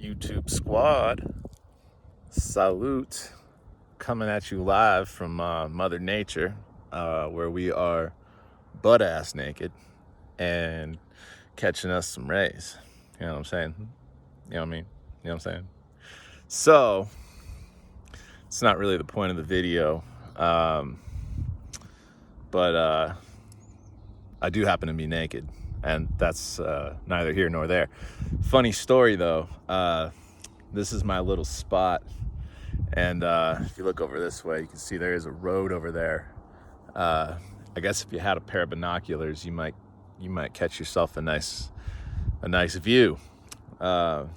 YouTube squad, salute, coming at you live from Mother Nature, where we are butt-ass naked and catching us some rays. You know what I'm saying? You know what I mean? You know what I'm saying? So, it's not really the point of the video, but I do happen to be naked, and that's neither here nor there. Funny story though, this is my little spot, and if you look over this way, you can see there is a road over there. I guess if you had a pair of binoculars, you might catch yourself a nice view, but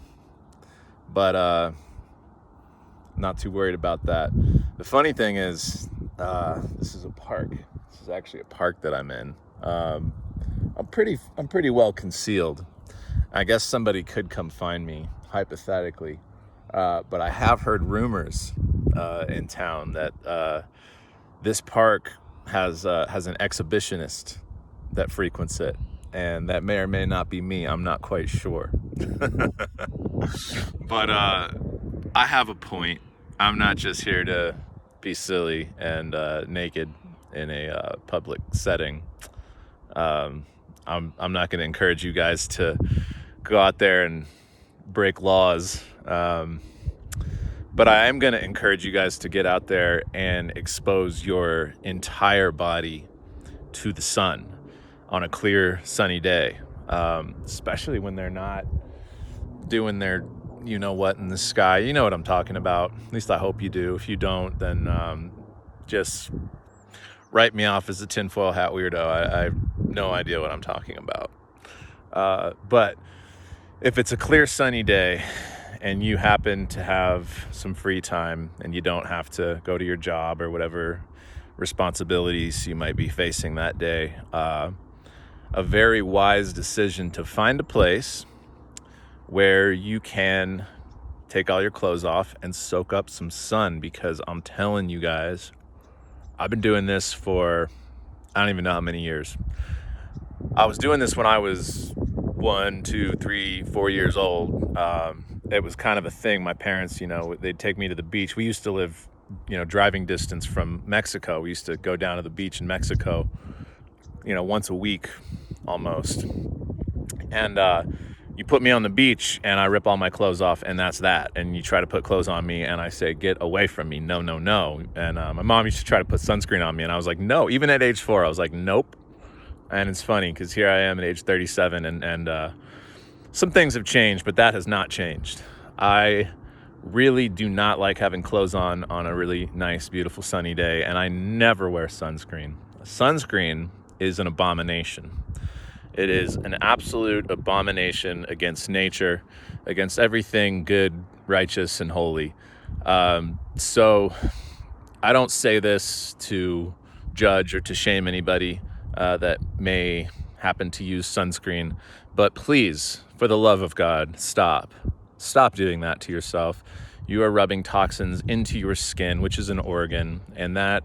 not too worried about that. The funny thing is, this is a park. This is actually a park that I'm in. I'm pretty well concealed. I guess somebody could come find me, hypothetically, but I have heard rumors in town that this park has an exhibitionist that frequents it, and that may or may not be me. I'm not quite sure. But I have a point. I'm not just here to be silly and naked in a public setting. I'm not going to encourage you guys to go out there and break laws, but I am going to encourage you guys to get out there and expose your entire body to the sun on a clear, sunny day, especially when they're not doing their you-know-what in the sky. You know what I'm talking about. At least I hope you do. If you don't, then just write me off as a tinfoil hat weirdo. I have no idea what I'm talking about. But if it's a clear, sunny day and you happen to have some free time and you don't have to go to your job or whatever responsibilities you might be facing that day, a very wise decision to find a place where you can take all your clothes off and soak up some sun, because I'm telling you guys, I've been doing this for I don't even know how many years. I was doing this when I was 1, 2, 3, 4 years old. It was kind of a thing. My parents, they'd take me to the beach. We used to live, driving distance from Mexico. We used to go down to the beach in Mexico, once a week almost. And you put me on the beach and I rip all my clothes off, and that's that. And you try to put clothes on me and I say, get away from me. No, no, no. And my mom used to try to put sunscreen on me, and I was like, no. Even at age 4, I was like, nope. And it's funny because here I am at age 37, and some things have changed, but that has not changed. I really do not like having clothes on a really nice, beautiful, sunny day, and I never wear sunscreen. Sunscreen is an abomination. It is an absolute abomination against nature, against everything good, righteous, and holy. So I don't say this to judge or to shame anybody that may happen to use sunscreen, but please, for the love of God, stop doing that to yourself. You are rubbing toxins into your skin, which is an organ, and that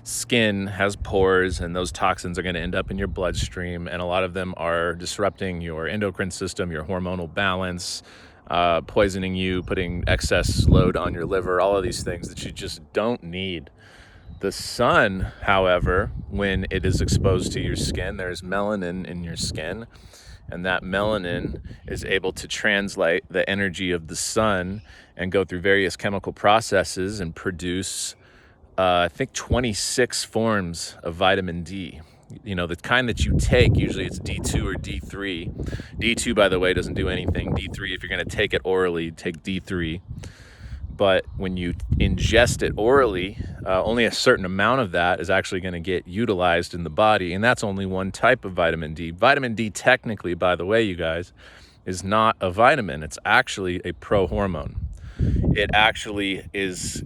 skin has pores, and those toxins are going to end up in your bloodstream, and a lot of them are disrupting your endocrine system, your hormonal balance, poisoning you, putting excess load on your liver, all of these things that you just don't need. The sun, however, when it is exposed to your skin, there's melanin in your skin, and that melanin is able to translate the energy of the sun and go through various chemical processes and produce I think 26 forms of vitamin D. The kind that you take, usually it's D2 or D3. D2, by the way, doesn't do anything. D3, if you're going to take it orally, take D3. But when you ingest it orally, only a certain amount of that is actually going to get utilized in the body, and that's only one type of vitamin D. Vitamin D, technically, by the way, you guys, is not a vitamin. It's actually a prohormone. It actually is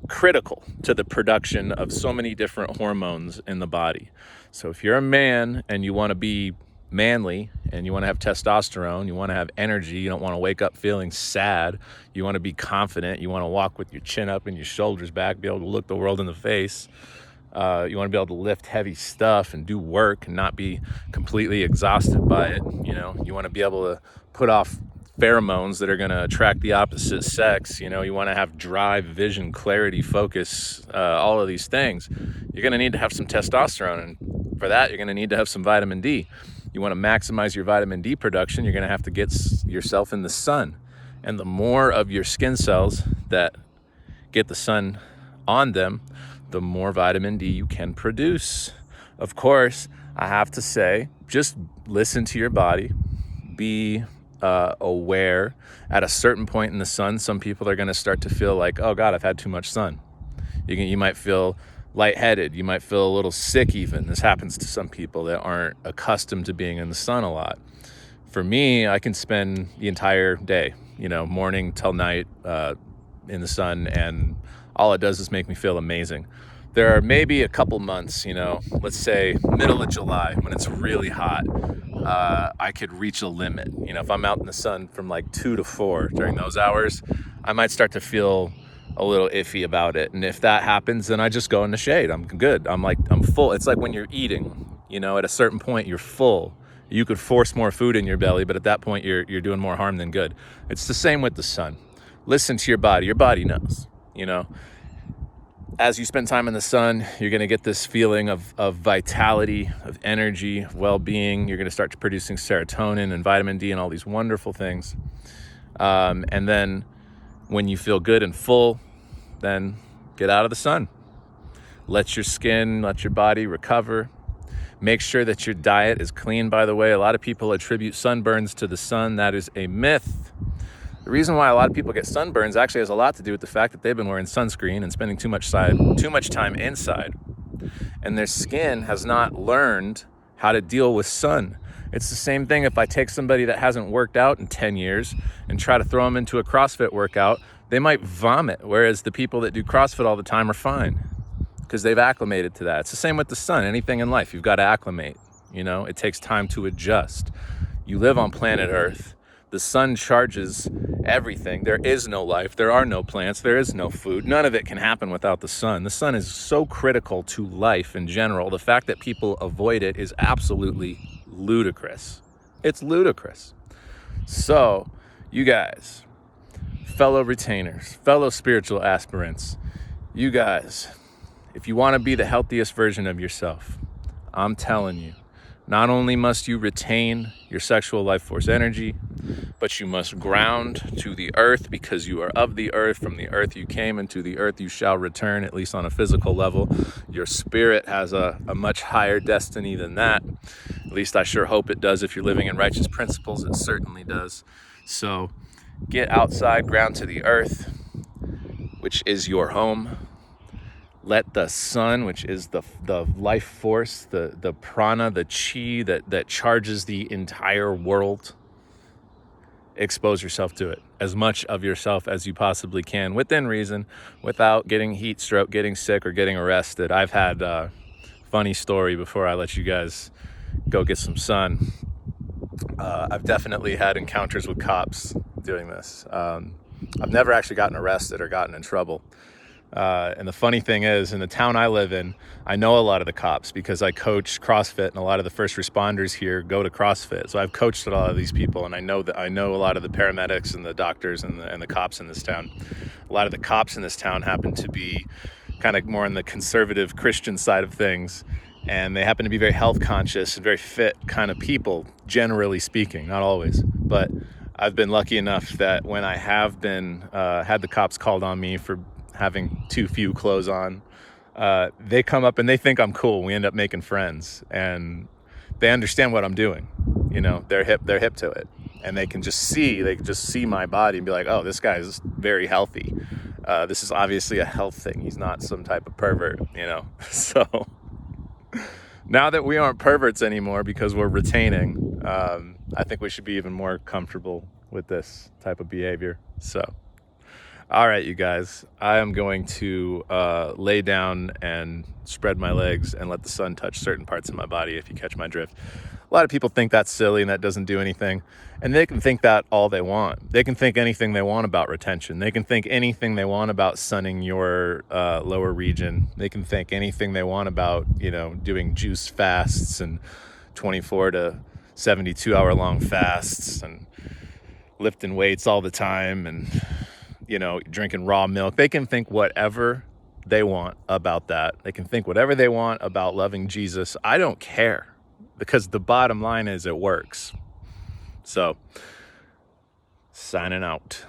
critical to the production of so many different hormones in the body. So if you're a man and you want to be manly and you want to have testosterone, you want to have energy, you don't want to wake up feeling sad, you want to be confident, you want to walk with your chin up and your shoulders back, be able to look the world in the face, you want to be able to lift heavy stuff and do work and not be completely exhausted by it. You want to be able to put off pheromones that are going to attract the opposite sex. You want to have drive, vision, clarity, focus, all of these things. You're going to need to have some testosterone, and for that you're going to need to have some vitamin D. You want to maximize your vitamin D production, you're going to have to get yourself in the sun. And the more of your skin cells that get the sun on them, the more vitamin D you can produce. Of course, I have to say, just listen to your body. Be aware. At a certain point in the sun, some people are going to start to feel like, oh God, I've had too much sun. You might feel lightheaded. You might feel a little sick even. This happens to some people that aren't accustomed to being in the sun a lot. For me, I can spend the entire day, morning till night in the sun, and all it does is make me feel amazing. There are maybe a couple months, let's say middle of July when it's really hot, I could reach a limit. If I'm out in the sun from like 2 to 4 during those hours, I might start to feel a little iffy about it. And if that happens, then I just go in the shade. I'm good. I'm full. It's like when you're eating, at a certain point you're full. You could force more food in your belly, but at that point you're doing more harm than good. It's the same with the sun. Listen to your body. Your body knows, As you spend time in the sun, you're going to get this feeling of vitality, of energy, of well-being. You're going to start producing serotonin and vitamin D and all these wonderful things. And then when you feel good and full, then get out of the sun. Let your skin, let your body recover. Make sure that your diet is clean, by the way. A lot of people attribute sunburns to the sun. That is a myth. The reason why a lot of people get sunburns actually has a lot to do with the fact that they've been wearing sunscreen and spending too much time inside. And their skin has not learned how to deal with sun. It's the same thing if I take somebody that hasn't worked out in 10 years and try to throw them into a CrossFit workout, they might vomit, whereas the people that do CrossFit all the time are fine because they've acclimated to that. It's the same with the sun. Anything in life, you've got to acclimate. It takes time to adjust. You live on planet Earth. The sun charges everything. There is no life. There are no plants. There is no food. None of it can happen without the sun. The sun is so critical to life in general. The fact that people avoid it is absolutely ludicrous. It's ludicrous. So, you guys, fellow retainers, fellow spiritual aspirants, you guys, if you want to be the healthiest version of yourself, I'm telling you, not only must you retain your sexual life force energy, but you must ground to the earth because you are of the earth. From the earth you came, and to the earth you shall return, at least on a physical level. Your spirit has a much higher destiny than that. At least I sure hope it does. If you're living in righteous principles, it certainly does. So get outside, ground to the earth, which is your home. Let the sun, which is the life force, the prana, the chi that charges the entire world, expose yourself to it. As much of yourself as you possibly can, within reason, without getting heat stroke, getting sick, or getting arrested. I've had a funny story before I let you guys go get some sun. I've definitely had encounters with cops doing this. I've never actually gotten arrested or gotten in trouble. And the funny thing is, in the town I live in, I know a lot of the cops because I coach CrossFit, and a lot of the first responders here go to CrossFit. So I've coached a lot of these people, and I know a lot of the paramedics and the doctors and the cops in this town. A lot of the cops in this town happen to be kind of more on the conservative Christian side of things, and they happen to be very health conscious and very fit kind of people, generally speaking, not always. But I've been lucky enough that when I have been had the cops called on me for having too few clothes on, they come up and they think I'm cool. We end up making friends, and they understand what I'm doing. They're hip to it, and they can just see my body and be like, oh, this guy is very healthy. This is obviously a health thing. He's not some type of pervert, So now that we aren't perverts anymore because we're retaining, I think we should be even more comfortable with this type of behavior. So all right, you guys, I am going to lay down and spread my legs and let the sun touch certain parts of my body, if you catch my drift. A lot of people think that's silly and that doesn't do anything. And they can think that all they want. They can think anything they want about retention. They can think anything they want about sunning your lower region. They can think anything they want about, doing juice fasts and 24 to 72 hour long fasts and lifting weights all the time and, you know, drinking raw milk. They can think whatever they want about that. They can think whatever they want about loving Jesus. I don't care, because the bottom line is it works. So, signing out.